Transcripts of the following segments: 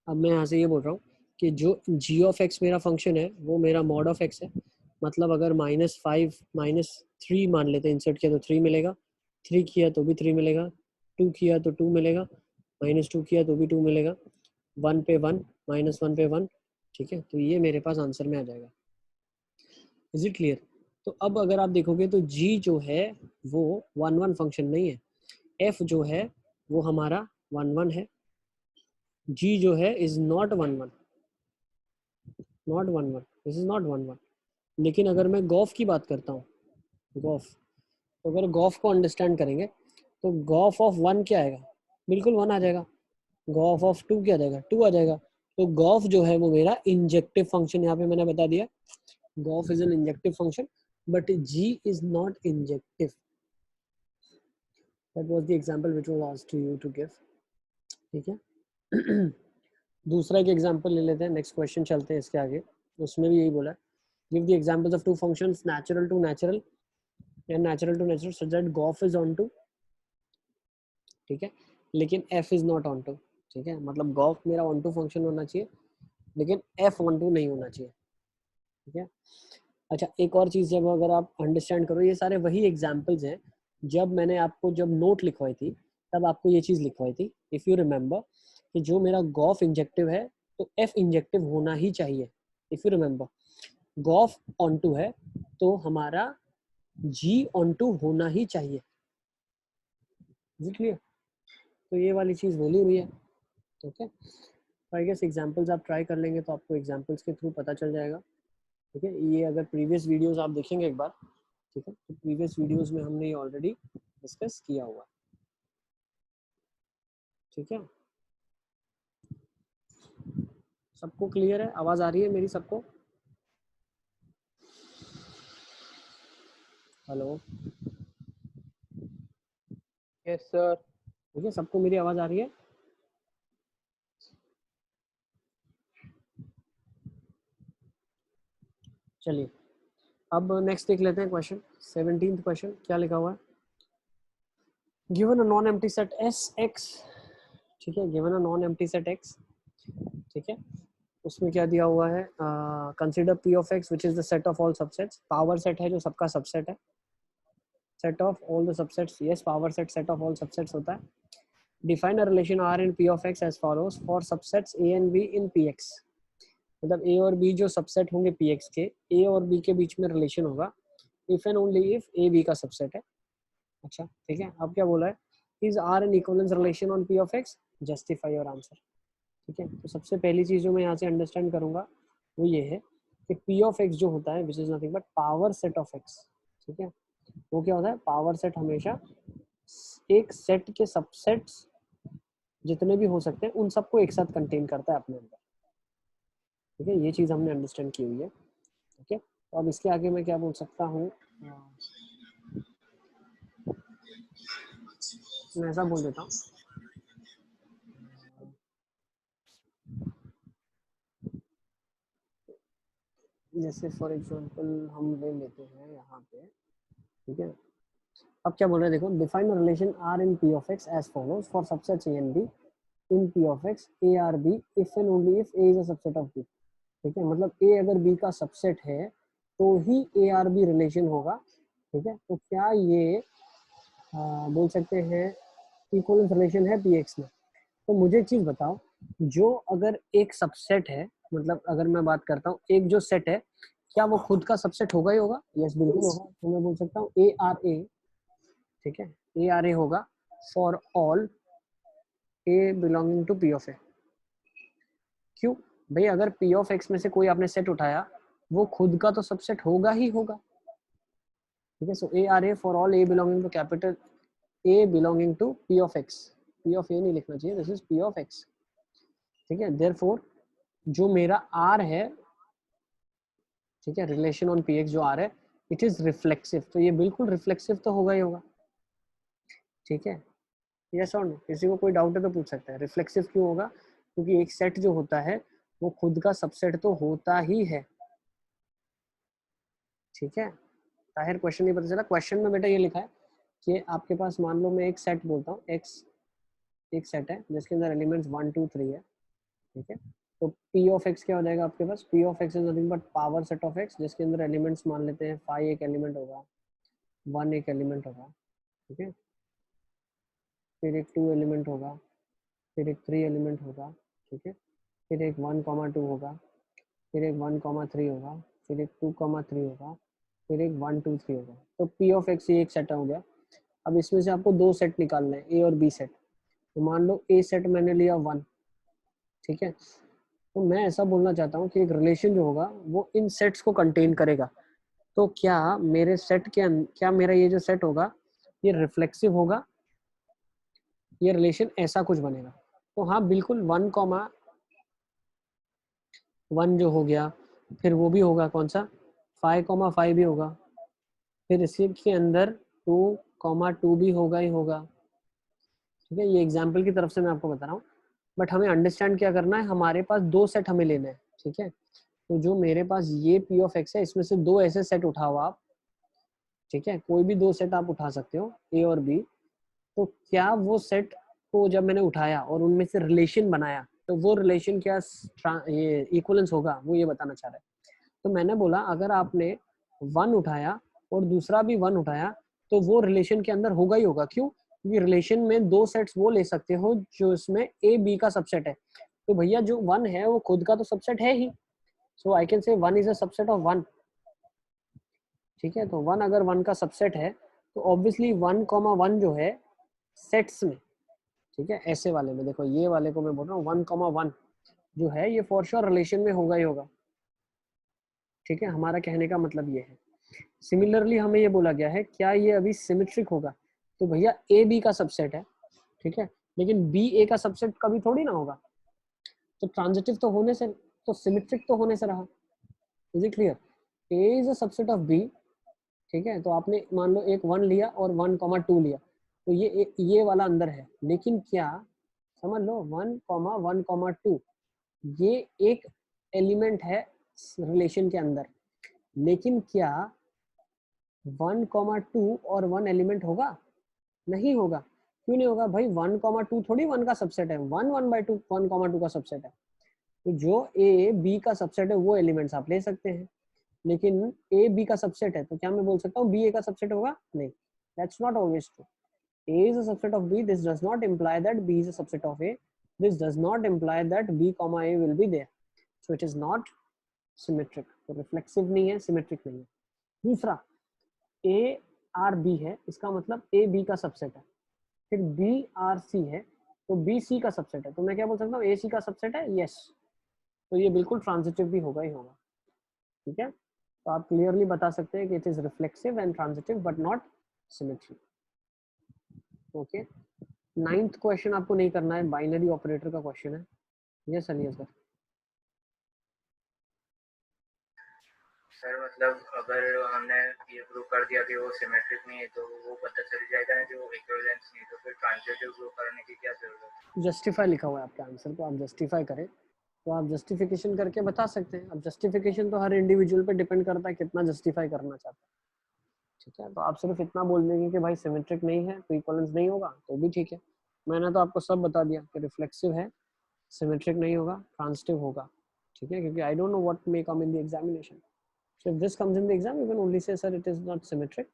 अब मैं यहाँ से ये बोल रहा हूँ कि जो जी ऑफ एक्स मेरा फंक्शन है वो मेरा मॉड ऑफ एक्स है, मतलब अगर -5 -3 मान लेते हैं, इंसर्ट किया तो 3 मिलेगा, 3 किया तो भी 3 मिलेगा, 2 किया तो 2 मिलेगा, -2 किया तो भी 2 मिलेगा, 1 पे 1, -1 पे 1, ठीक है। तो ये मेरे पास आंसर में आ जाएगा। Is it clear? तो अब अगर आप देखोगे तो जी जो है वो 1 1 फंक्शन नहीं है, एफ जो है वो हमारा 1 1 है, जी जो है is not 1 1, not 1 1, this is not 1 1। लेकिन अगर मैं गॉफ की बात करता हूँ, गॉफ, तो अगर गॉफ को अंडरस्टैंड करेंगे तो गॉफ ऑफ 1 क्या आएगा, बिल्कुल 1 आ जाएगा। गॉफ ऑफ 2 क्या आ जाएगा, 2 आ जाएगा। तो गॉफ जो है वो मेरा इंजेक्टिव फंक्शन, यहाँ पे मैंने बता दिया, g o f is an injective function but g is not injective. That was the example which was asked to you to give, ठीक है। दूसरा एक एग्जांपल ले लेते हैं, नेक्स्ट क्वेश्चन चलते हैं इसके आगे। उसमें भी यही बोला है, give the examples of two functions natural to natural and natural to natural such that g o f is onto, ठीक है, लेकिन f is not onto, ठीक है। मतलब गॉफ मेरा ऑन टू फंक्शन होना चाहिए लेकिन एफ ऑन टू नहीं होना चाहिए, ठीक है। अच्छा, एक और चीज़, जब अगर आप अंडरस्टैंड करो, ये सारे वही एग्जाम्पल्स हैं जब मैंने आपको जब नोट लिखवाई थी तब आपको ये चीज़ लिखवाई थी, इफ़ यू रिमेंबर, कि जो मेरा गॉफ इंजेक्टिव है तो एफ इंजेक्टिव होना ही चाहिए। If you remember, g o f onto है तो हमारा जी ऑन टू होना ही चाहिए, क्लियर? तो ये वाली चीज़ बोली हुई है, ओके। आई गेस एग्जाम्पल्स आप ट्राई कर लेंगे तो आपको एग्जाम्पल्स के थ्रू पता चल जाएगा, ठीक है। ये अगर प्रीवियस वीडियोस आप देखेंगे एक बार, ठीक है, तो प्रीवियस वीडियोस में हमने ये ऑलरेडी डिस्कस किया हुआ, ठीक है। सबको क्लियर है? आवाज़ आ रही है मेरी सबको? Hello, yes sir. ठीक है, सबको मेरी आवाज़ आ रही है? चलिए, अब नेक्स्ट देख लेते हैं क्वेश्चन, 17th क्वेश्चन। क्या लिखा हुआ है? Given a non empty set S X, ठीक है, given a non empty set X, ठीक है, उसमें क्या दिया हुआ है, consider P of X which is the set of all subsets, power set है जो सबका सबसेट है, set of all the subsets, yes, power set set of all subsets होता है। Define a relation R in P of X as follows for subsets A and B in P x, मतलब ए और B जो subset होंगे P x के, ए और B के बीच में रिलेशन होगा if and only if A B का सबसेट है। अच्छा, ठीक है, अब क्या बोला है, is R an equivalence relation on P of X, justify your answer, ठीक है। तो सबसे पहली चीज जो मैं यहाँ से अंडरस्टैंड करूंगा वो ये है कि पी ऑफ एक्स जो होता है which is nothing but power set of X, ठीक है, वो क्या होता है, पावर सेट हमेशा एक सेट के सबसेट्स जितने भी हो सकते हैं उन सबको एक साथ कंटेन करता है अपने अंदर, ठीक है। ये चीज हमने अंडरस्टैंड की हुई है, ओके। तो अब इसके आगे मैं क्या बोल सकता हूँ, मैं ऐसा बोल देता हूँ, जैसे फॉर एग्जांपल हम ले लेते हैं यहाँ पे, ठीक है। अब क्या बोल रहे हैं देखो, define relation R in P of X as follows for subsets A and B in P of X A R B if and only if A is a subset of B, ठीक है। मतलब ए अगर B का subset है तो ही ए R B relation होगा, ठीक है। तो क्या ये बोल सकते हैं इक्वलेंस रिलेशन है पी एक्स में? तो मुझे एक चीज बताओ, जो अगर एक सबसेट है, मतलब अगर मैं बात करता हूँ एक जो सेट है, क्या वो खुद का सबसेट होगा ही होगा? यस, बिल्कुल होगा। तो मैं बोल सकता हूँ ए आर ए, ठीक है, ए आर ए होगा for all A belonging to P of A. क्यों भाई? अगर पी ऑफ एक्स में से कोई आपने सेट उठाया वो खुद का तो सबसेट होगा ही होगा, ठीक है। So A R A for all A belonging to capital A belonging to P of X, P of A नहीं लिखना चाहिए, this is P of X, ठीक है। देयरफॉर जो मेरा आर है, ठीक है, रिलेशन ऑन पी एक्स जो आर है, इट इज रिफ्लेक्सिव, तो ये बिल्कुल रिफ्लेक्सिव तो होगा ही होगा, ठीक है। यस और नो? किसी को कोई डाउट है तो पूछ सकता है। रिफ्लेक्सिव क्यों होगा? क्योंकि एक सेट जो होता है वो खुद का सबसेट तो होता ही है, ठीक है। ताहिर क्वेश्चन नहीं पता चला? क्वेश्चन में बेटा ये लिखा है कि आपके पास, मान लो मैं एक सेट बोलता हूँ, एक्स एक सेट है जिसके अंदर एलिमेंट्स 1 2 3 है, ठीक है। तो p ऑफ x क्या हो जाएगा आपके पास, p of x is nothing but power set of x, जिसके अंदर एलिमेंट्स मान लेते हैं 5 एक एलिमेंट होगा, 1 एक एलिमेंट होगा, ठीक है, फिर एक 2 एलिमेंट होगा, फिर एक 3 एलिमेंट होगा, ठीक है, फिर एक 1,2 होगा, फिर एक 1,3 होगा, फिर एक 2,3 होगा, फिर एक 1 2 3 होगा। तो p ऑफ x ये एक सेट हो गया। अब इसमें से आपको दो सेट निकालना है, a और b सेट। तो मान लो a सेट मैंने लिया 1, ठीक है। तो मैं ऐसा बोलना चाहता हूँ कि एक रिलेशन जो होगा वो इन सेट्स को कंटेन करेगा। तो क्या मेरे सेट के क्या मेरा ये जो सेट होगा ये रिफ्लेक्सिव होगा, ये रिलेशन ऐसा कुछ बनेगा। तो हाँ बिल्कुल 1,1 जो हो गया, फिर वो भी होगा कौन सा 5,5 भी होगा, फिर इसी के अंदर 2,2 भी होगा ही होगा, ठीक है। ये एग्जाम्पल की तरफ से मैं आपको बता रहा हूँ, बट हमें अंडरस्टैंड क्या करना है, हमारे पास दो सेट हमें लेना है, ठीक है। तो जो मेरे पास ये p ऑफ x है, इसमें से दो ऐसे सेट उठाओ आप, ठीक है, कोई भी दो सेट आप उठा सकते हो a और b। तो क्या वो सेट को जब मैंने उठाया और उनमें से रिलेशन बनाया, तो वो रिलेशन क्या ये इक्वलेंस होगा, वो ये बताना चाह रहा है। तो मैंने बोला अगर आपने 1 उठाया और दूसरा भी 1 उठाया तो वो रिलेशन के अंदर होगा ही होगा। क्यों? क्योंकि रिलेशन में दो सेट्स वो ले सकते हो जो इसमें ए बी का सबसेट है। तो भैया जो 1 है वो खुद का तो सबसेट है ही, सो I can say 1 is a subset of 1, ठीक है। तो 1 अगर 1 का सबसेट है तो ऑब्वियसली 1,1 जो है सेट्स में, ठीक है, ऐसे वाले में देखो, ये वाले को मैं बोल रहा हूँ 1,1 जो है ये फॉर श्योर रिलेशन में होगा ही होगा, ठीक है। हमारा कहने का मतलब ये है। सिमिलरली हमें ये बोला गया है क्या ये अभी सिमेट्रिक होगा, तो भैया ए बी का सबसेट है, ठीक है, लेकिन बी ए का सबसेट कभी थोड़ी ना होगा। तो ट्रांजिटिव तो होने से, तो सिमेट्रिक तो होने से रहा। Is it clear? A is a subset of B, ठीक है। तो आपने मान लो एक 1 लिया और 1,2 लिया, तो ये वाला अंदर है, लेकिन क्या समझ लो 1,1,2 ये एक एलिमेंट है रिलेशन के अंदर, लेकिन क्या 1,2 और 1 एलिमेंट होगा? नहीं होगा। क्यों नहीं होगा भाई? 1,2 थोड़ी 1 का सबसेट है, 1/2 1,2 का सबसेट है। तो जो ए बी का सबसेट है वो एलिमेंट्स आप ले सकते हैं, लेकिन ए बी का सबसेट है तो क्या मैं बोल सकता हूँ बी ए का सबसेट होगा? नहीं, that's not always true. A is a subset of B. This does not imply that B is a subset of A. This does not imply that B comma A will be there. So it is not symmetric. तो reflexive नहीं है, symmetric नहीं है। दूसरा A R B है, इसका मतलब A B का सबसेट है, फिर B R C है तो B C का सबसेट है। तो मैं क्या बोल सकता हूँ A C का सबसेट है? यस। तो ये बिल्कुल ट्रांजिटिव भी होगा ही होगा, ठीक है। तो आप क्लियरली बता सकते हैं कि it is reflexive and transitive but not symmetric, okay. 9th question आपको नहीं करना है, बाइनरी ऑपरेटर का क्वेश्चन है। Yes alias sir. सर मतलब अगर हमने ये प्रूव कर दिया कि वो सिमेट्रिक नहीं है तो वो पता चल जाएगा ना कि वो इक्विवेलेंस नहीं, तो फिर ट्रांजिटिव प्रूव करने की क्या जरूरत है? जस्टिफाई लिखा हुआ है आपके आंसर को, आप जस्टिफाई करें तो आप जस्टिफिकेशन करके बता सकते हैं। अब जस्टिफिकेशन तो हर इंडिविजुअल पे डिपेंड करता है कितना जस्टिफाई करना चाहता है, ठीक है। तो आप सिर्फ इतना बोल देंगे कि भाई सिमेट्रिक नहीं है तो इक्विवेलेंस नहीं होगा तो भी ठीक है। मैंने तो आपको सब बता दिया कि रिफ्लेक्सिव है, सिमेट्रिक नहीं होगा, ट्रांजिटिव होगा, ठीक है, क्योंकि I don't know what may come in the examination. So if this comes in the exam, you can only say, sir, it is not symmetric.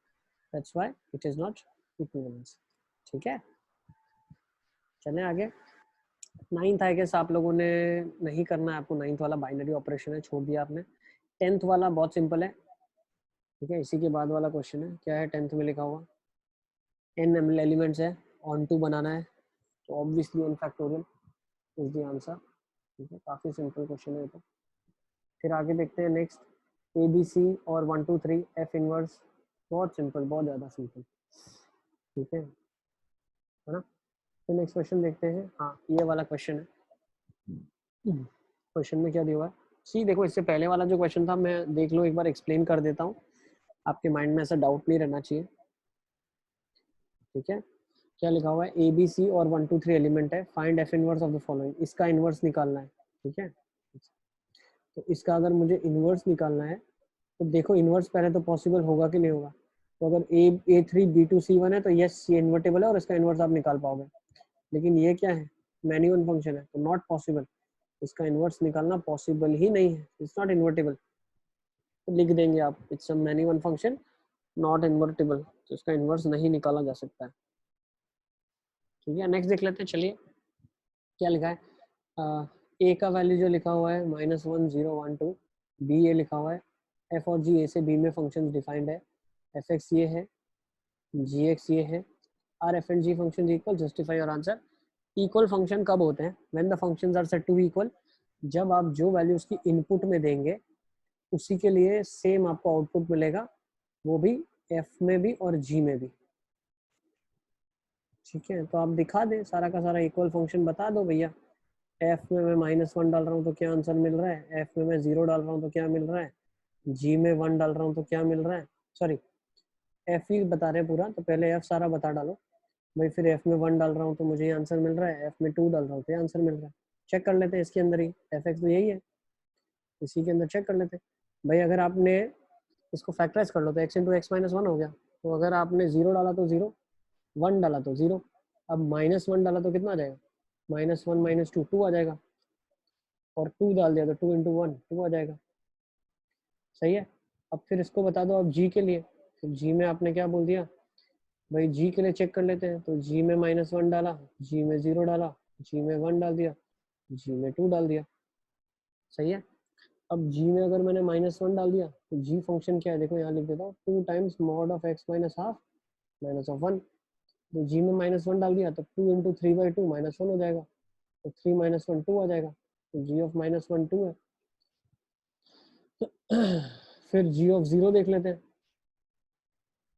That's why it is not equivalence. ठीक है, चलें आगे। 9th I guess आप लोगों ने नहीं करना है, आपको 9th वाला बाइनरी ऑपरेशन है, छोड़ दिया आपने। 10th वाला बहुत सिंपल है, ठीक है, इसी के बाद वाला क्वेश्चन है। क्या है 10th में लिखा हुआ? n एलिमेंट्स है, ऑन टू बनाना है, तो obviously n factorial is the answer, ठीक है। काफी सिंपल क्वेश्चन है तो। फिर आगे देखते हैं नेक्स्ट, ए बी सी और 1 2 3 एफ इनवर्स, बहुत सिंपल, बहुत ज़्यादा सिंपल, ठीक है ना। तो नेक्स्ट क्वेश्चन देखते हैं। हाँ ये वाला क्वेश्चन है। क्वेश्चन में क्या दिया हुआ है? सी देखो, इससे पहले वाला जो क्वेश्चन था मैं देख लो एक बार एक्सप्लेन कर देता हूँ, आपके माइंड में ऐसा डाउट नहीं रहना चाहिए, ठीक है। क्या लिखा हुआ है? ए बी सी और 1 2 3 एलिमेंट है, find F inverse of the following. इसका इनवर्स निकालना है, ठीक है। तो इसका अगर मुझे इनवर्स निकालना है तो देखो इनवर्स पहले तो पॉसिबल होगा कि नहीं होगा। तो अगर A3 B2 C1 है तो यस ये इन्वर्टेबल है और इसका इनवर्स आप निकाल पाओगे, लेकिन ये क्या है? मैन्युअल फंक्शन है तो नॉट पॉसिबल। इसका इन्वर्स निकालना पॉसिबल ही नहीं है, इट्स नॉट इन्वर्टेबल। तो लिख देंगे आप it's a many one function not invertible, तो इसका इन्वर्स नहीं निकाला जा सकता है। ठीक है, नेक्स्ट देख लेते हैं। चलिए क्या लिखा है, ए का वैल्यू जो लिखा हुआ है -1012, बी ए लिखा हुआ है, एफ और जी ए से बी में फंक्शन डिफाइंड है, एफ एक्स ये है, जी एक्स ये है, are F and G function equal, justify और आंसर। इक्वल फंक्शन कब होते हैं? When the functions are set to be equal, जब आप जो वैल्यू उसकी इनपुट में देंगे उसी के लिए सेम आपको आउटपुट मिलेगा, वो भी एफ में भी और जी में भी। ठीक है, तो आप दिखा दें सारा का सारा इक्वल फंक्शन बता दो भैया, एफ में मैं -1 डाल रहा हूँ तो क्या आंसर मिल रहा है, एफ में मैं 0 डाल रहा हूँ तो क्या मिल रहा है, जी में 1 डाल रहा हूँ तो क्या मिल रहा है, सॉरी एफ ही बता रहे हैं पूरा, तो पहले एफ सारा बता डालो भाई, फिर एफ में 1 डाल रहा हूँ तो मुझे ये आंसर मिल रहा है, एफ में 2 डाल रहा हूँ तो ये आंसर मिल रहा है। चेक कर लेते हैं इसके अंदर ही, एफ एक्स तो यही है, इसी के अंदर चेक कर लेते हैं भाई। अगर आपने इसको फैक्टराइज कर लो तो x इंटू एक्स माइनस 1 हो गया, तो अगर आपने 0 डाला तो 0, 1 डाला तो 0, अब -1 डाला तो कितना आ जाएगा, -1 -2 2 आ जाएगा, और 2 डाल दिया तो 2 इंटू 1 2 आ जाएगा। सही है, अब फिर इसको बता दो अब जी के लिए, तो जी में आपने क्या बोल दिया भाई, जी के लिए चेक कर लेते हैं, तो जी में -1 डाला, जी में 0 डाला, जी में 1 डाल दिया, जी में 2 डाल दिया। सही है, अब जी में अगर मैंने -1 डाल दिया तो जी फंक्शन क्या है, देखो यहाँ लिख देता हूँ, 2 times mod of x minus half minus of 1, तो जी में -1 डाल दिया तो 2 इंटू 3/2 -1 हो जाएगा, तो 3 - 1 2 आ जाएगा, तो जी ऑफ -1 2 है। फिर जी ऑफ 0 देख लेते हैं,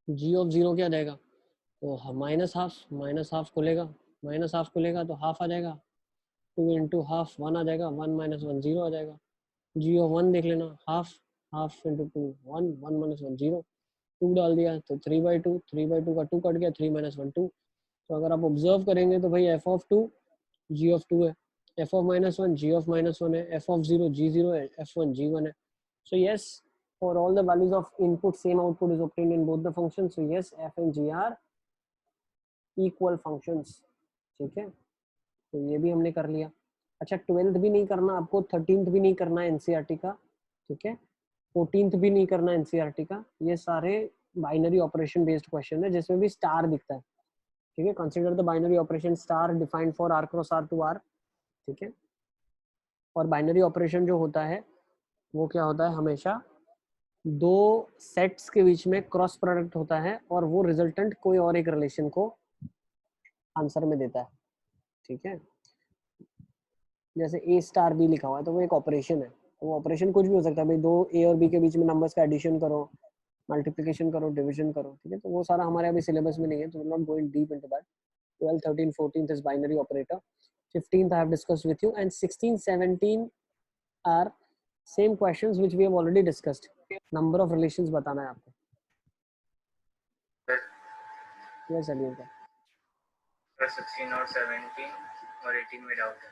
जी ऑफ 0 क्या जाएगा, तो माइनस हाफ खुलेगा तो हाफ आ जाएगा, 2 इंटू हाफ 1 आ जाएगा, 1 - 1 0 आ जाएगा। जी ऑफ 1 देख लेना, हाफ हाफ इंटू 2 1 1 - 1 0, 2 डाल दिया तो 3/2, 3/2 का 2 कट गया, 3 - 1 2। तो अगर आप ऑब्जर्व करेंगे तो भाई एफ ऑफ 2 जी ऑफ 2 है, एफ ऑफ -1 जी ऑफ -1 है, एफ ऑफ 0 जी 0 है, f1 g1 है। So yes, for all the values of input, same output is obtained in both the functions. So yes, f and g are equal functions. ठीक है, तो ये भी हमने कर लिया। अच्छा, 12th भी नहीं करना आपको, 13th भी नहीं करना एनसीईआरटी का, ठीक है, 14th भी नहीं करना एनसीईआरटी का। ये सारे बाइनरी ऑपरेशन बेस्ड क्वेश्चन है जिसमें भी स्टार दिखता है। ठीक है, consider the binary operation star defined for r cross r to r। ठीक है, और बाइनरी ऑपरेशन जो होता है वो क्या होता है, हमेशा दो सेट्स के बीच में क्रॉस प्रोडक्ट होता है और वो रिजल्टेंट कोई और एक रिलेशन को आंसर में देता है। ठीक है, जैसे ए स्टार बी लिखा हुआ है तो वो एक ऑपरेशन है, तो वो ऑपरेशन कुछ भी हो सकता है भाई, दो ए और बी के बीच में नंबर्स का एडिशन करो, मल्टीप्लिकेशन करो, डिवीजन करो। ठीक है, तो वो सारा हमारे अभी सिलेबस में नहीं है, तो we not going deep into that. 12 13 14 is binary operator, 15th I have discussed with you, and 16 17 are same questions which we have already discussed. Number of relations बताना है आपको। यस अलीम का 16 और 17 और 18 में डाउट है।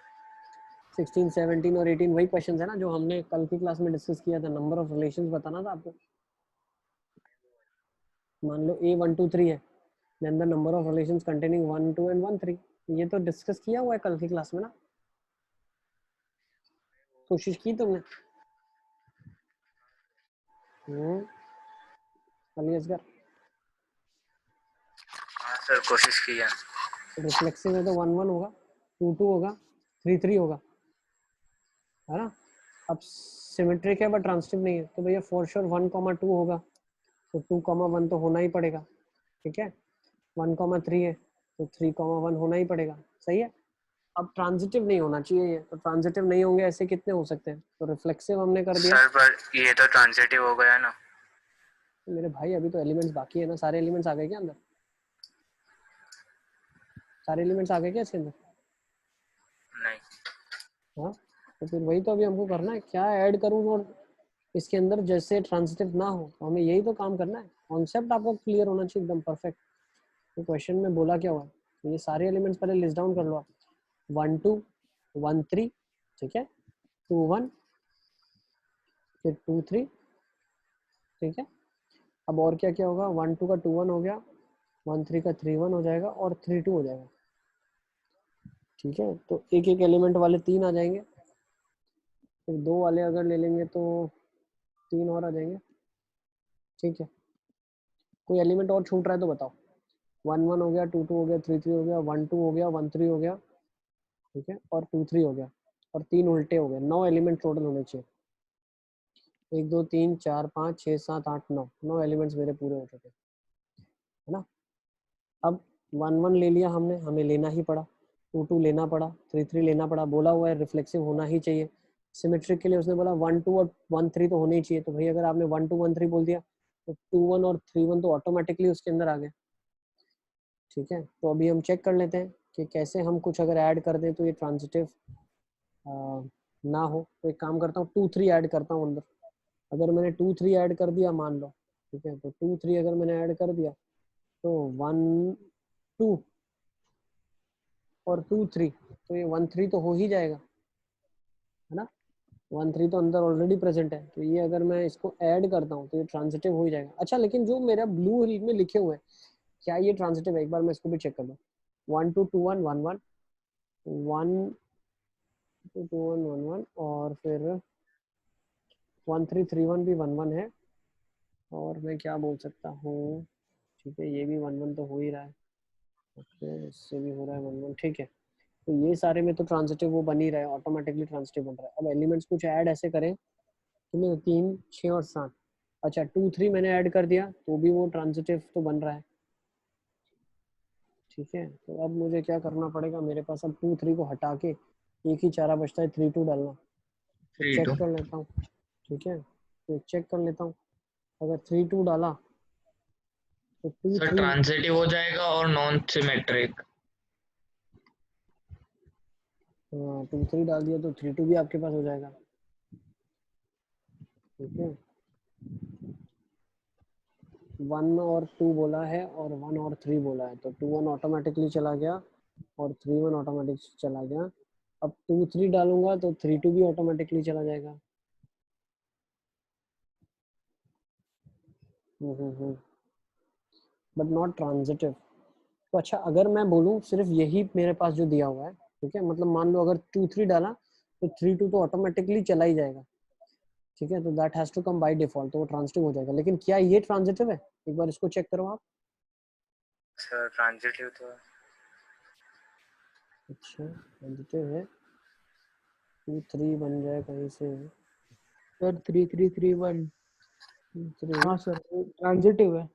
16 17 और 18 वही क्वेश्चंस है ना जो हमने कल की क्लास में डिस्कस किया था, नंबर ऑफ रिलेशंस बताना था आपको। मान लो a 1 2 3 है, then the number of relations containing 1 2 and 1 3, ये तो डिस्कस किया हुआ है कल की क्लास में ना, कोशिश की तुमने? अली असगर, हाँ सर, कोशिश की है। रिफ्लेक्सिव है तो 1 1 होगा, 2 2 होगा, 3 3 होगा, है ना। अब सिमेट्रिक है बट ट्रांसिटिव नहीं है, तो भैया फॉर श्योर 1 2 होगा, तो 2 1 तो होना ही पड़ेगा। ठीक है, 1 3 है तो 3 1 होना ही पड़ेगा। सही है, अब ट्रांजिटिव नहीं होना चाहिए ये, तो ट्रांजिटिव नहीं होंगे ऐसे कितने हो सकते हैं, तो रिफ्लेक्सिव हमने कर दिया। सर पर ये तो ट्रांजिटिव हो गया ना। तो मेरे भाई अभी तो एलिमेंट्स बाकी है ना, सारे एलिमेंट्स आ गए क्या अंदर, सारे एलिमेंट्स आ गए क्या इसके अंदर? नहीं। हाँ, तो फिर वही तो अभी हमको करना है, क्या ऐड करूँ और इसके अंदर जैसे ट्रांजिटिव ना हो, तो हमें यही तो काम करना है। कॉन्सेप्ट आपको क्लियर होना चाहिए एकदम परफेक्ट। तो क्वेश्चन में बोला क्या हुआ, तो ये सारे एलिमेंट्स पहले लिस्ट डाउन कर लो आप, 1 2 1 3, ठीक है, 2 1, फिर 2 3, ठीक है। अब और क्या क्या होगा, 1 2 का 2 1 हो गया, 1 3 का 3 1 हो जाएगा और 3 2 हो जाएगा। ठीक है, तो एक एक एलिमेंट वाले 3 आ जाएंगे, फिर 2 वाले अगर ले लेंगे तो 3 और आ जाएंगे। ठीक है, कोई एलिमेंट और छूट रहा है तो बताओ। 1 1 हो गया, 2 2 हो गया, 3 3 हो गया, 1 2 हो गया, 1 3 हो गया, ठीक है, और 2 3 हो गया, और 3 उल्टे हो गए। 9 एलिमेंट टोटल होने चाहिए। 1 2 3 4 5 6 7 8 9, 9 एलिमेंट्स मेरे पूरे हो चुके, है ना। अब 1 1 ले लिया हमने, हमें लेना ही पड़ा। 2 2 लेना पड़ा, 3 3 लेना पड़ा। बोला हुआ है रिफ्लेक्सिव होना ही चाहिए। सिमेट्रिक के लिए उसने बोला 1 2 और 1 3 तो होने ही चाहिए। तो भाई अगर आपने 1 2 1 3 बोल दिया तो 2 1 और 3 1 तो ऑटोमेटिकली उसके अंदर आ गए। ठीक है, तो अभी हम चेक कर लेते हैं कि कैसे हम कुछ अगर ऐड कर दें तो ये ट्रांजिटिव ना हो। तो एक काम करता हूँ, 2 3 ऐड करता हूँ अंदर। अगर मैंने 2 3 ऐड कर दिया मान लो, ठीक है, तो 2 3 अगर मैंने ऐड कर दिया तो 1 2 और 2 3, तो ये 1 3 तो हो ही जाएगा, है ना। 1 3 तो अंदर ऑलरेडी प्रेजेंट है, तो ये अगर मैं इसको ऐड करता हूँ तो ये ट्रांजिटिव हो ही जाएगा। अच्छा, लेकिन जो मेरा ब्लू में लिखे हुए हैं, क्या ये ट्रांजिटिव है? एक बार मैं इसको भी चेक कर लूँ। 1 2 2 1 1 1 1 2 2 1 1 1 और फिर 1 3 3 1 भी 1 1 है। और मैं क्या बोल सकता हूँ, ठीक है, ये भी 1 1 तो हो ही रहा है। ओके, इससे भी हो रहा है 1 1, ठीक है। तो ये सारे में तो ट्रांजिटिव वो बन ही रहा है, ऑटोमेटिकली ट्रांजिटिव बन रहा है। अब एलिमेंट्स कुछ ऐड ऐसे करें कि मैं 3 6 और 7, अच्छा 2 3 मैंने ऐड कर दिया तो भी वो ट्रांजिटिव तो बन रहा है। ठीक है, तो अब मुझे क्या करना पड़ेगा, मेरे पास अब 2 3 को हटा के एक ही चारा बचता है, 3 2 डालना। तो 3 चेक 2 कर लेता हूँ। ठीक है, तो चेक कर लेता हूँ। अगर 3 2 डाला तो 2 सर 3, ट्रांजिटिव हो जाएगा और नॉन सिमेट्रिक। 2 3 डाल दिया तो 3 2 भी आपके पास हो जाएगा। ठीक है, 1 और 2 बोला है और 1 और 3 बोला है, तो 2 1 ऑटोमेटिकली चला गया और 3 1 ऑटोमेटिक चला गया। अब 2 3 डालूंगा तो 3 2 भी ऑटोमेटिकली चला जाएगा। But not transitive. तो अच्छा, अगर मैं बोलूँ सिर्फ यही मेरे पास जो दिया हुआ है, ठीक है, मतलब मान लो अगर 2 3 डाला तो 3 2 तो ऑटोमेटिकली चला ही जाएगा। ठीक है, तो that has to come by default, तो वो ट्रांजिटिव हो जाएगा। लेकिन क्या ये ट्रांजिटिव है? एक बार इसको चेक करो आप। सर ट्रांजिटिव तो अच्छा, ट्रांजिटिव है। 2 3 बन जाए कहीं से। सर 3 3 3 1, 3 हाँ सर ट्रांजिटिव है।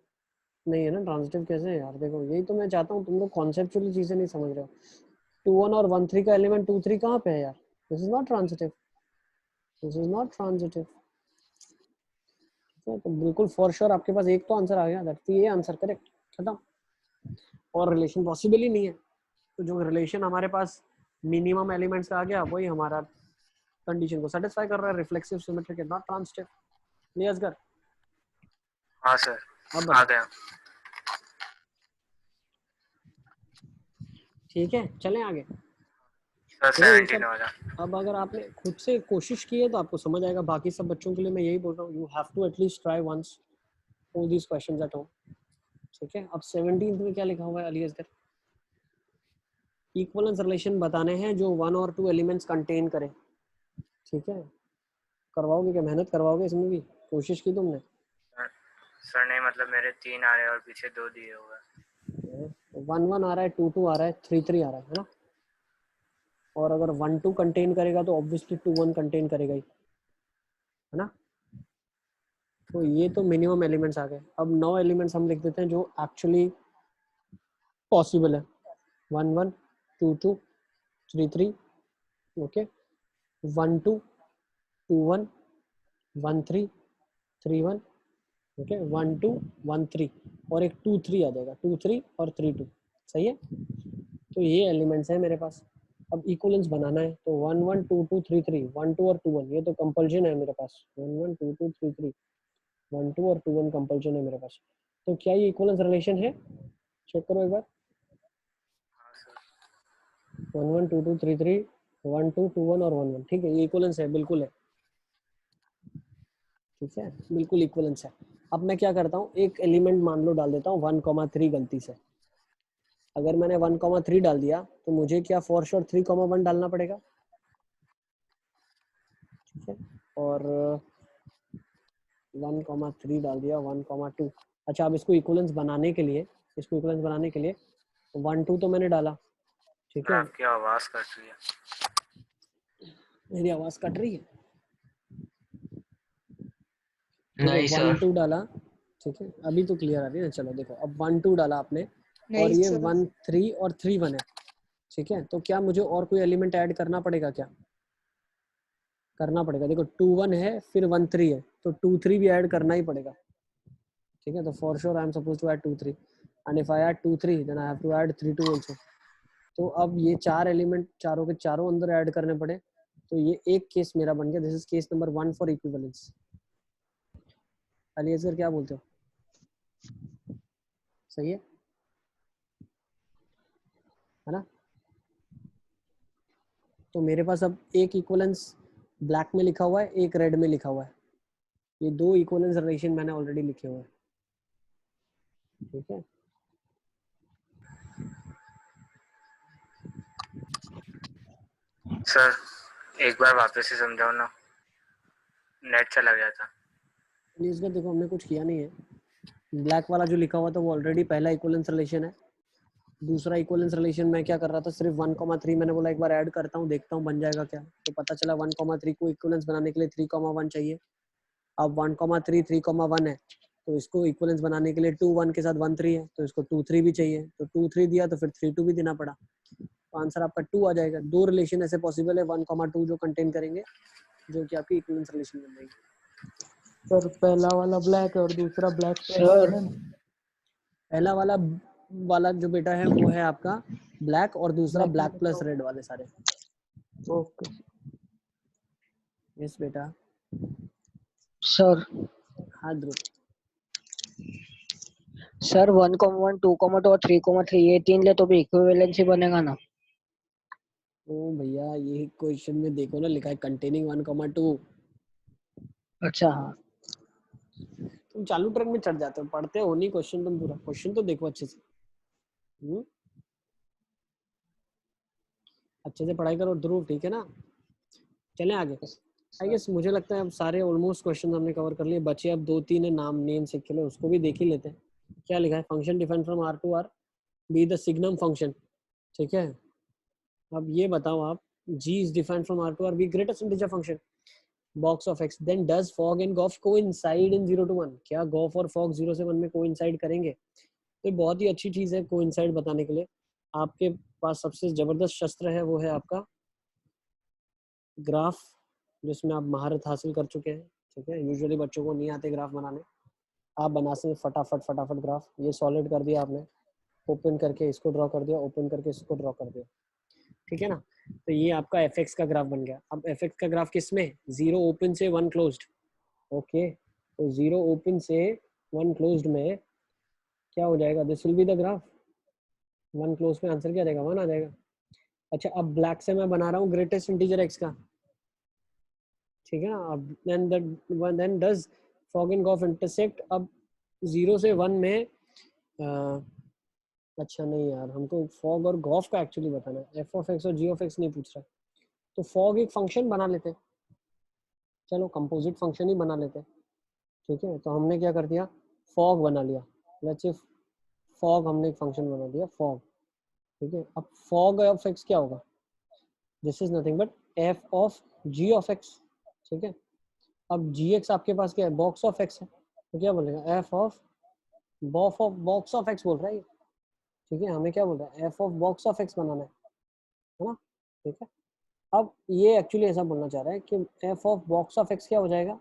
नहीं है ना, ट्रांजिटिव कैसे है यार? देखो, यही तो मैं चाहता हूँ, तुम लोग कॉन्सेप्चुअली चीजें नहीं समझ रहे हो। 2 1 और 1 3 का एलिमेंट 2 3 कहाँ पे है यार? This is not transitive, this is not transitive. तो बिल्कुल फॉर श्योर आपके पास एक तो आंसर आ गया, दैट्स ये आंसर करेक्ट, खत्म। और रिलेशन पॉसिबल ही नहीं है। तो जो रिलेशन हमारे पास मिनिमम एलिमेंट्स का आ गया, वही हमारा कंडीशन को सेटिस्फाई कर रहा है। Reflexive symmetric not transitive. लियास कर। हाँ सर अब आ बताओ। गया। ठीक है, चलें आगे। सर देखो ये 17 सब, हो जा। अब अगर आपने खुद से कोशिश की है तो आपको समझ आएगा। बाकी सब बच्चों के लिए मैं यही बोल रहा हूँ, you have to at least try once all these questions at home. ठीक है, अब 17 में क्या लिखा हुआ है अली असगर? इक्वलेंस रिलेशन बताने हैं जो 1 और 2 एलिमेंट्स कंटेन करें। ठीक है, करवाओगे क्या? मेहनत करवाओगे इसमें भी? कोशिश की तुमने? सर नहीं, मतलब मेरे 3 आ रहे हैं और पीछे 2 दिए हुए। 1 1 आ रहा है, 2 2 आ रहा है, 3 3 आ रहा है ना। और अगर 1 2 कंटेन करेगा तो ऑब्वियसली 2 1 कंटेन करेगा ही, है ना। तो ये तो मिनिमम एलिमेंट्स आ गए। अब 9 एलिमेंट्स हम लिख देते हैं जो एक्चुअली पॉसिबल है। 1 1 2 2 3 3, ओके, 1 2 2 1 1 3 3 1, ओके, 1 2 1 3 और एक 2 3 आ जाएगा, 2 3 और 3 2। सही है, तो ये एलिमेंट्स है मेरे पास। अब इक्वलेंस बनाना है तो 1 1 2 2 3 3, 1 2 और 2 1, ये तो कंपल्शन है मेरे पास। 1 1 2 2 3 3, 1 2 और 2 1 कंपल्शन है मेरे पास। तो क्या ये इक्वलेंस रिलेशन है? चेक करो एक बार। 1 1 2 2 3 3, 1 2 2 1 और 1 1, ठीक है, ये इक्वलेंस है, बिल्कुल है। ठीक है, बिल्कुल इक्वलेंस है। अब मैं क्या करता हूँ, एक एलिमेंट मान लो डाल देता हूँ 1 3 गलती से। अगर मैंने 1 3 डाल दिया तो मुझे क्या फॉर श्योर 3 1 डालना पड़ेगा? ठीक है, और 1,3 डाल दिया, 1,2। अच्छा, अब इसको इक्वलेंस बनाने के लिए 1 2 तो मैंने डाला, ठीक है। आपकी आवाज कट रही है। मेरी आवाज कट रही है? नहीं देखो 1 सर। 2 डाला, ठीक है, अभी तो क्लियर आ रही है ना। चलो देखो, अब 1 2 डाला आपने, और नहीं ये सर। 1 3 और 3 1 है, ठीक है। तो क्या मुझे और कोई एलिमेंट ऐड करना पड़ेगा? क्या करना पड़ेगा? देखो 2 1 है, फिर 1 3 है, तो 2 3 भी ऐड करना ही पड़ेगा, ठीक है। तो for sure I am suppose to add 2 3, and if I add 2 3 then I have to add 3 2 also. तो अब ये 4 एलिमेंट चारों के चारों अंदर ऐड करने पड़े, तो ये एक केस मेरा बन गया। This is case number 1 for equivalence. Aliasgar क्या बोलते हो? सही है ना? तो मेरे पास अब एक इक्वलेंस ब्लैक में लिखा हुआ है, एक रेड में लिखा हुआ है। ये 2 इक्वलेंस रिलेशन मैंने ऑलरेडी लिखे हुए हैं, ठीक है। सर एक बार वापस से समझाओ ना, नेट चला गया था। इसका देखो हमने कुछ किया नहीं है। ब्लैक वाला जो लिखा हुआ था वो ऑलरेडी पहला इक्वलेंस रिलेशन है। दूसरा इक्वलेंस रिलेशन मैं क्या कर रहा था, सिर्फ 1,3 मैंने बोला एक बार ऐड करता हूँ, देखता हूँ बन जाएगा क्या। तो पता चला 1,3 को इक्वलेंस बनाने के लिए 3,1 चाहिए। अब 1,3 3,1 है, तो इसको इक्वलेंस बनाने के लिए 2 1 के साथ 1 3 है, तो इसको 2 3 भी चाहिए। तो 2 3 दिया तो फिर 3 2 भी देना पड़ा, तो आंसर आपका 2 आ जाएगा। 2 रिलेशन ऐसे पॉसिबल है 1,2 जो कंटेन करेंगे, जो कि आपकी इक्वलेंस रिलेशन बन जाएगी। सर पहला वाला ब्लैक है और दूसरा ब्लैक प्लस सर रेड। पहला वाला जो बेटा है वो है आपका ब्लैक, और दूसरा ब्लैक प्लस रेड वाले सारे। ओके यस बेटा। सर हाँ ध्रुव। सर 1,1 2,2 और 3,3 ये 3 ले तो भी इक्विवेलेंस ही बनेगा ना? ओ भैया, ये क्वेश्चन में देखो ना, लिखा है कंटेनिंग 1,2। अच्छा हाँ। तुम चालू ट्रैक में चढ़ जाते हो, पढ़ते हो नहीं क्वेश्चन। तुम पूरा क्वेश्चन तो देखो अच्छे से, अच्छे से पढ़ाई करो ध्रुव, ठीक है ना। चलें आगे। आई गेस मुझे लगता है अब सारे ऑलमोस्ट क्वेश्चन हमने कवर कर लिए। बचे अब 2 3 नेम सीख के लिए, उसको भी देख ही लेते हैं। क्या लिखा है? Function defined from R to R be the signum function, ठीक है। अब ये बताओ आप, G is defined from R to R be greatest integer function box of x, then does fog and goff coincide in 0 to 1? क्या goff और fog 0 से 1 में coincide करेंगे? तो बहुत ही अच्छी चीज है coincide बताने के लिए। आपके पास सबसे जबरदस्त शस्त्र है, वो है आपका ग्राफ, जिसमें आप महारत हासिल कर चुके हैं, ठीक है। यूजुअली बच्चों को नहीं आते ग्राफ बनाने, आप बना से फटाफट ग्राफ। ये सॉलिड कर दिया आपने, ओपन करके इसको ड्रॉ कर दिया, ओपन करके इसको ड्रॉ कर दिया, ठीक है ना। तो ये आपका fx का ग्राफ बन गया। अब fx का ग्राफ किस में? 0 ओपन से 1 क्लोज्ड, ओके। तो 0 ओपन से 1 क्लोज्ड में क्या हो जाएगा? This will be the graph. 1 close में आंसर क्या आ जाएगा? 1 आ जाएगा। अच्छा, अब ब्लैक से मैं बना रहा हूँ ग्रेटेस्ट इंटीजर x का, ठीक है ना। अब then does f o g and g o f intersect? अब 0 से 1 में अच्छा नहीं यार, हमको फॉग और गॉफ का एक्चुअली बताना है, f of x और g of x नहीं पूछ रहा। तो फॉग एक फंक्शन बना लेते, चलो कंपोजिट फंक्शन ही बना लेते, ठीक है। तो हमने क्या कर दिया, फॉग बना लिया। लेट्स से फॉग हमने एक फंक्शन बना दिया फॉग, ठीक है। अब फॉग ऑफ x क्या होगा? This is nothing but f of g of x, ठीक है। अब gx आपके पास क्या है? बॉक्स ऑफ x है, तो क्या बोलेगा? f of box of x बोल रहा है ये, ठीक है। हमें क्या बोल रहा है? f of box of x बनाना है ना, ठीक है। अब ये एक्चुअली ऐसा बोलना चाह रहा है कि f of box of x क्या हो जाएगा?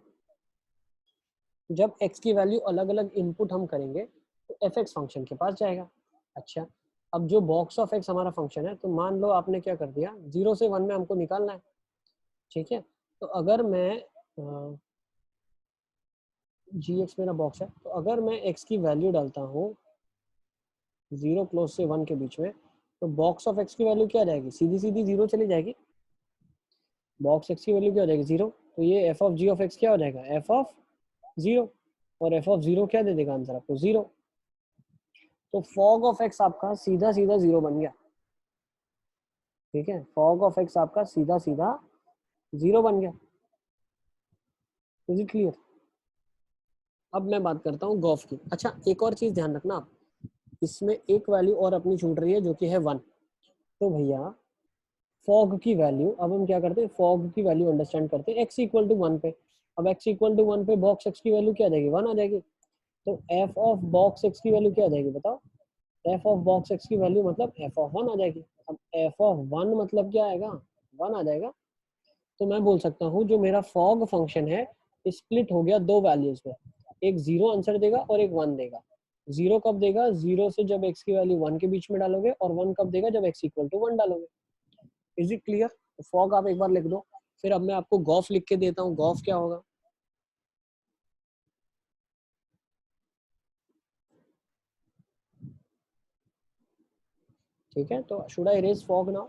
जब x की वैल्यू अलग अलग इनपुट हम करेंगे तो fx फंक्शन के पास जाएगा। अच्छा, अब जो बॉक्स ऑफ x हमारा फंक्शन है, तो मान लो आपने क्या कर दिया, 0 से 1 में हमको निकालना है, ठीक है। तो अगर मैं gx मेरा बॉक्स है, तो अगर मैं x की वैल्यू डालता हूँ 0 क्लोज से 1 के बीच में, तो बॉक्स ऑफ x की वैल्यू क्या आ जाएगी? सीधी सीधी 0 चली जाएगी। बॉक्स x की वैल्यू क्या हो जाएगी? 0। तो ये f of g of x क्या हो जाएगा? f ऑफ 0, और f ऑफ 0 क्या दे देगा आंसर आपको? 0। तो फॉग ऑफ x आपका सीधा सीधा 0 बन गया, ठीक है। फॉग ऑफ x आपका सीधा सीधा 0 बन गया। Is it clear? अब मैं बात करता हूँ गॉफ की। अच्छा एक और चीज ध्यान रखना आप, इसमें एक वैल्यू और अपनी छूट रही है जो कि है 1। तो भैया फॉग की वैल्यू, अब हम क्या करते हैं, फॉग की वैल्यू अंडरस्टैंड करते हैं x इक्वल टू 1 पे। अब x इक्वल टू 1 पे बॉक्स x की वैल्यू क्या आ जाएगी, 1 आ जाएगी। तो f ऑफ बॉक्स x की वैल्यू क्या आ जाएगी बताओ, f ऑफ बॉक्स x की वैल्यू मतलब f ऑफ 1 आ जाएगी। अब f ऑफ 1 मतलब क्या आएगा, 1 आ जाएगा। तो मैं बोल सकता हूँ जो मेरा फॉग फंक्शन है स्प्लिट हो गया दो वैल्यूज में, एक 0 आंसर देगा और एक 1 देगा। 0 कब देगा, 0 से जब x की वैल्यू 1 के बीच में डालोगे, और 1 कब देगा, जब x इक्वल टू 1 डालोगे। Is it clear? फॉग आप एक बार लिख दो, फिर अब मैं आपको गॉफ लिख के देता हूँ। गॉफ क्या होगा, ठीक है? तो should I erase fog now?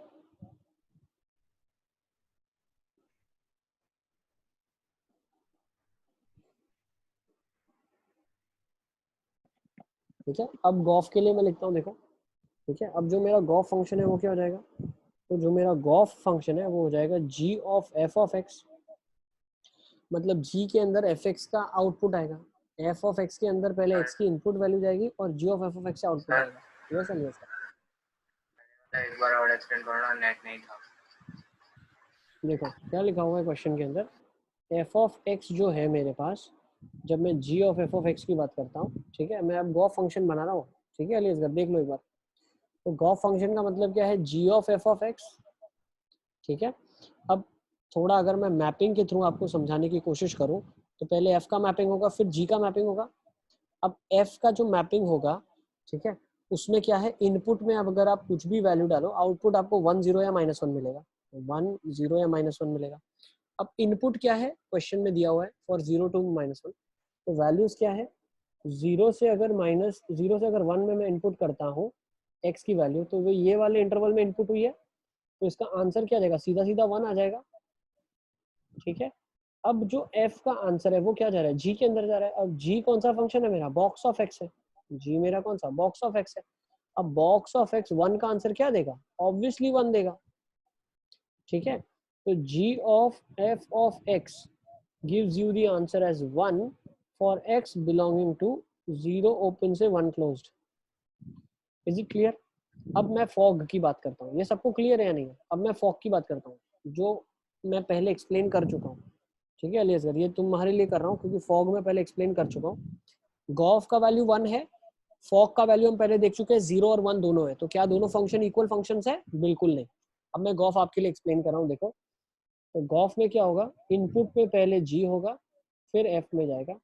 ठीक है, अब गॉफ के लिए मैं लिखता हूँ, देखो। ठीक है, अब जो मेरा गॉफ फंक्शन है वो क्या हो जाएगा, तो जो मेरा गॉफ फंक्शन है वो हो जाएगा g of f of x। मतलब g के अंदर fx का आउटपुट आएगा, f ऑफ x के अंदर पहले x की इनपुट वैल्यू जाएगी और g of f of x से आउटपुट सर आएगा। Yes yes. एक बार और एक्सप्लेन करो ना, नेट नहीं था। देखो क्या लिखा हुआ है क्वेश्चन के अंदर, f ऑफ x जो है मेरे पास, जब मैं g of f of x की बात करता हूँ, ठीक है, मैं अब गॉफ फंक्शन बना रहा हूँ। ठीक है अलियसगर, देख लो एक बार। तो गॉफ फंक्शन का मतलब क्या है, g of f of x। ठीक है, अब थोड़ा अगर मैं मैपिंग के थ्रू आपको समझाने की कोशिश करूं, तो पहले f का मैपिंग होगा, फिर g का मैपिंग होगा। अब f का जो मैपिंग होगा, ठीक है, उसमें क्या है, इनपुट में अब अगर आप कुछ भी वैल्यू डालो, आउटपुट आपको 1 0 या -1 मिलेगा, 1 0 या -1 मिलेगा। अब इनपुट क्या है, क्वेश्चन में दिया हुआ है फॉर 0 to -1। तो वैल्यूज क्या है, 0 से अगर -1 में मैं इनपुट करता हूँ x की वैल्यू, तो वो ये वाले इंटरवल में इनपुट हुई है, तो इसका आंसर क्या जाएगा, सीधा सीधा 1 आ जाएगा। ठीक है, अब जो f का आंसर है वो क्या जा रहा है, g के अंदर जा रहा है। अब g कौन सा फंक्शन है मेरा, बॉक्स ऑफ x है। g मेरा कौन सा, बॉक्स ऑफ x है। अब बॉक्स ऑफ x 1 का आंसर क्या देगा, ऑब्वियसली 1 देगा। ठीक है, तो g of f of x gives you the answer as 1 for x belonging to 0 open से 1 closed। Is it clear? अब मैं फॉग की बात करता हूँ, ये सबको क्लियर है या नहीं? अब मैं फॉग की बात करता हूँ, जो मैं पहले एक्सप्लेन कर चुका हूँ। ठीक है अलियसगर, ये तुम्हारे लिए कर रहा हूँ क्योंकि फॉग में पहले एक्सप्लेन कर चुका हूँ। गॉफ का वैल्यू 1 है, फॉग का वैल्यू हम पहले देख चुके हैं 0 और 1 दोनों है। तो क्या दोनों फंक्शन इक्वल फंक्शंस है? बिल्कुल नहीं। अब मैं गॉफ आपके लिए एक्सप्लेन कर रहा हूँ, देखो। तो गॉफ में क्या होगा, इनपुट में पहले g होगा, फिर f में जाएगा।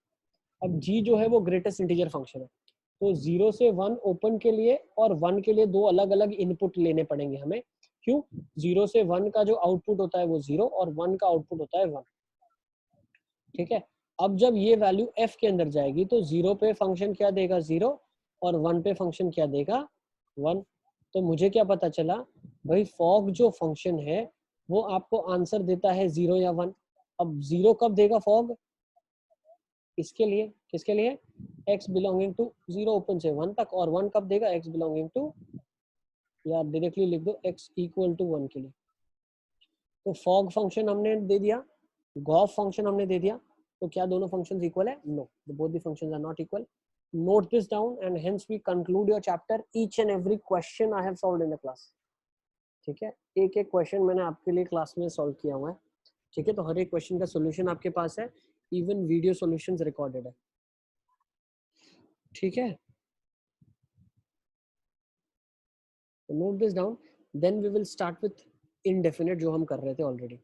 अब g जो है वो ग्रेटेस्ट इंटीजर फंक्शन है, तो 0 से 1 ओपन के लिए और 1 के लिए दो अलग अलग इनपुट लेने पड़ेंगे हमें। क्यों? 0 से 1 का जो आउटपुट होता है वो 0 और 1 का आउटपुट होता है 1। ठीक है, अब जब ये वैल्यू f के अंदर जाएगी तो 0 पे फंक्शन क्या देगा, 0, और 1 पे फंक्शन क्या देगा, 1। तो मुझे क्या पता चला भाई, फॉग जो फंक्शन है वो आपको आंसर देता है 0 या 1। अब 0 कब देगा फॉग, इसके लिए, किसके लिए, x बिलोंगिंग टू 0 ओपन से 1 तक, और 1 कब देगा, x बिलोंगिंग टू, या डायरेक्टली लिख दो x इक्वल टू 1 के लिए। तो फॉग फंक्शन हमने दे दिया, गॉफ फंक्शन हमने दे दिया। तो क्या दोनों फंक्शंस इक्वल है? No, both the functions are not equal. Note this down and hence we conclude your chapter. Each and every question I have solved in the class. ठीक है, एक एक क्वेश्चन मैंने आपके लिए क्लास में सॉल्व किया हुआ है। ठीक है, तो हर एक क्वेश्चन का सॉल्यूशन आपके पास है, इवन वीडियो सॉल्यूशंस रिकॉर्डेड है। ठीक है, note this down, then we will start with indefinite जो हम कर रहे थे ऑलरेडी।